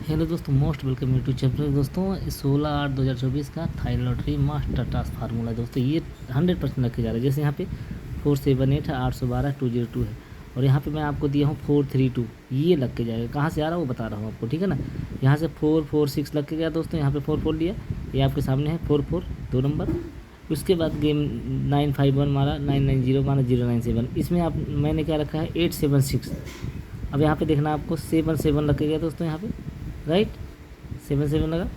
Hello दोस्तों, most welcome YouTube channel. दोस्तों 16/8/2024 का Thai lottery master task formula है दोस्तों, ये 100% रखे जा रहा है। जैसे यहाँ पे 478 है, 812 202 है, और यहाँ पे मैं आपको दिया हूँ 432, ये लग के जाएगा। कहाँ से आ रहा है वो बता रहा हूँ आपको, ठीक है ना। यहाँ से 446 लग के गया दोस्तों, यहाँ पे 44 लिया, ये आपके सामने है 44 2 नंबर। उसके बाद गेम 951 मारा, 990 मारा, 097। इसमें आप मैंने क्या रखा है 876। अब यहाँ पे देखना आपको 77 लग के गया दोस्तों, यहाँ पे राइट 77 लगा।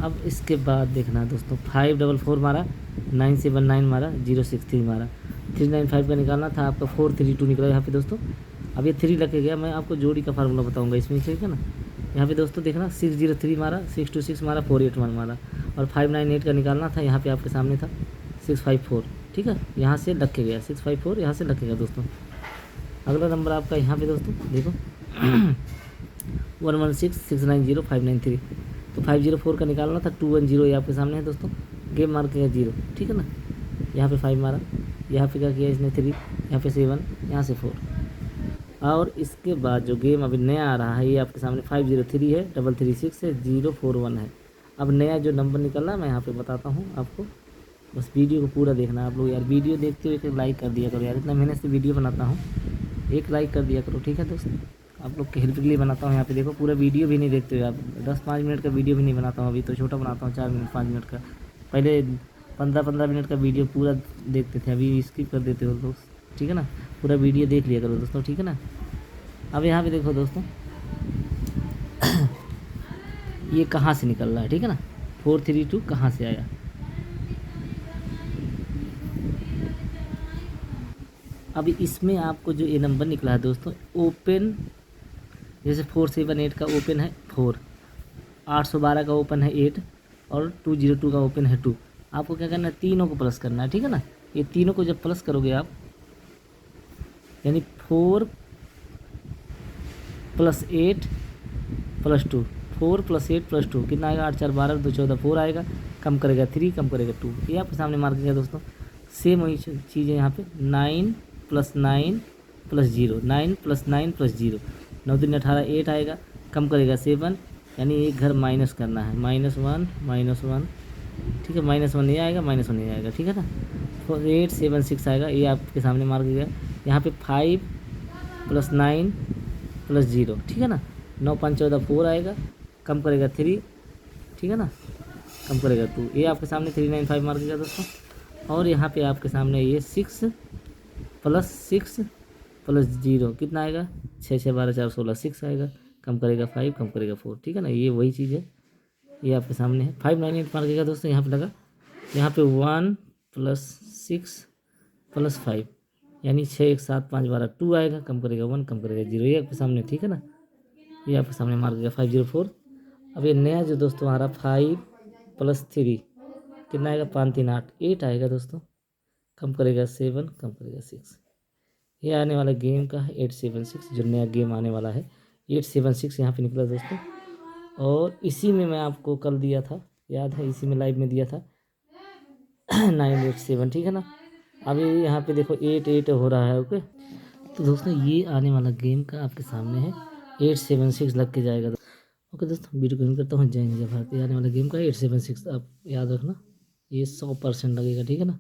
अब इसके बाद देखना दोस्तों 544 मारा, 979 मारा, 063 मारा, 395 का निकालना था आपका, 432 निकला यहाँ पे दोस्तों। अब ये 3 लग के गया। मैं आपको जोड़ी का फार्मूला बताऊंगा इसमें, ठीक है ना। यहाँ पे दोस्तों देखना 603 मारा, 626 मारा, 481 मारा, और 598 का निकालना था, यहाँ पे आपके सामने था 654, ठीक है। यहाँ से लग के गया 654, यहाँ से लग के गया दोस्तों। अगला नंबर आपका यहाँ पे दोस्तों देखो 116690593, तो 504 का निकालना था, 210 ये आपके सामने है दोस्तों। गेम मार के 0, ठीक है ना। यहाँ पे 5 मारा, यहाँ पे क्या किया इसने 3, यहाँ पे 7, यहाँ से 4। और इसके बाद जो गेम अभी नया आ रहा है ये आपके सामने 503 है, 336 है, 041 है। अब नया जो नंबर निकला मैं यहाँ पे बताता हूँ आपको, बस वीडियो को पूरा देखना आप लोग यार। वीडियो देखते हुए एक लाइक कर दिया करो यार, इतना मेहनत से वीडियो बनाता हूँ, एक लाइक कर दिया करो, ठीक है दोस्तों। आप लोग के हेल्प के लिए बनाता हूँ। यहाँ पे देखो पूरा वीडियो भी नहीं देखते हो आप, 10-5 मिनट का वीडियो भी नहीं बनाता हूँ, अभी तो छोटा बनाता हूँ 4 मिनट 5 मिनट का। पहले 15-15 मिनट का वीडियो पूरा देखते थे, अभी स्किप कर देते हो लोग, ठीक है ना। पूरा वीडियो देख लिया करो दोस्तों, ठीक है ना। अब यहाँ पे देखो दोस्तों ये कहाँ से निकल रहा है, ठीक है ना। 432 कहाँ से आया, अभी इसमें आपको जो ये नंबर निकला है दोस्तों, ओपन जैसे 478 का ओपन है 4, 812 का ओपन है 8, और 202 का ओपन है 2। आपको क्या करना है, तीनों को प्लस करना है, ठीक है ना। ये तीनों को जब प्लस करोगे आप, यानी 4 + 8 + 2, 4 + 8 + 2 कितना आएगा, 8 4 12 2 14 4 आएगा, कम करेगा 3, कम करेगा 2। ये आपके सामने मार्क किया दोस्तों। सेम वही चीज़ है यहाँ पे, 9 + 9 + 0, 9 + 9 + 0, 9 3 18 8 आएगा, कम करेगा 7, यानी एक घर माइनस करना है, -1 -1, ठीक है। -1 ये आएगा, -1 ये आएगा, ठीक है ना। 4876 आएगा, ये आपके सामने मार्क किया। यहाँ पे 5 + 9 + 0, ठीक है ना। 9 5 14 4 आएगा, कम करेगा 3, ठीक है ना, कम करेगा 2। ये आपके सामने 395 मार्क किया दोस्तों। और यहाँ पे आपके सामने ये 6 + 6 + 0 कितना आएगा, 6 6 12 4 16, 6 आएगा, कम करेगा 5, कम करेगा 4, ठीक है ना। ये वही चीज़ है, ये आपके सामने है। 598 मार्केगा दोस्तों, यहाँ पे लगा। यहाँ पे 1 + 6 + 5, यानी 6 1 7 5 12, 2 आएगा, कम करेगा 1, कम करेगा 0, ये आपके सामने, ठीक है ना। ये आपके सामने मार्केगा 504। अब ये नया जो दोस्तों आ रहा 5 + 3 कितना आएगा, 5 3 8, 8 आएगा दोस्तों, कम करेगा 7, कम करेगा 6। ये आने वाला गेम का है 876, जो नया गेम आने वाला है 876 यहाँ पे निकला दोस्तों। और इसी में मैं आपको कल दिया था, याद है, इसी में लाइव में दिया था 987, ठीक है ना। अभी यहाँ पे देखो 8 हो रहा है, ओके। तो दोस्तों ये आने वाला गेम का आपके सामने है 876 लग के जाएगा। ओके दोस्तों, वीडियो को एंड करता हूँ। जय हिंद जय भारत। ये आने वाला गेम का 876 आप याद रखना, ये 100% लगेगा, ठीक है ना।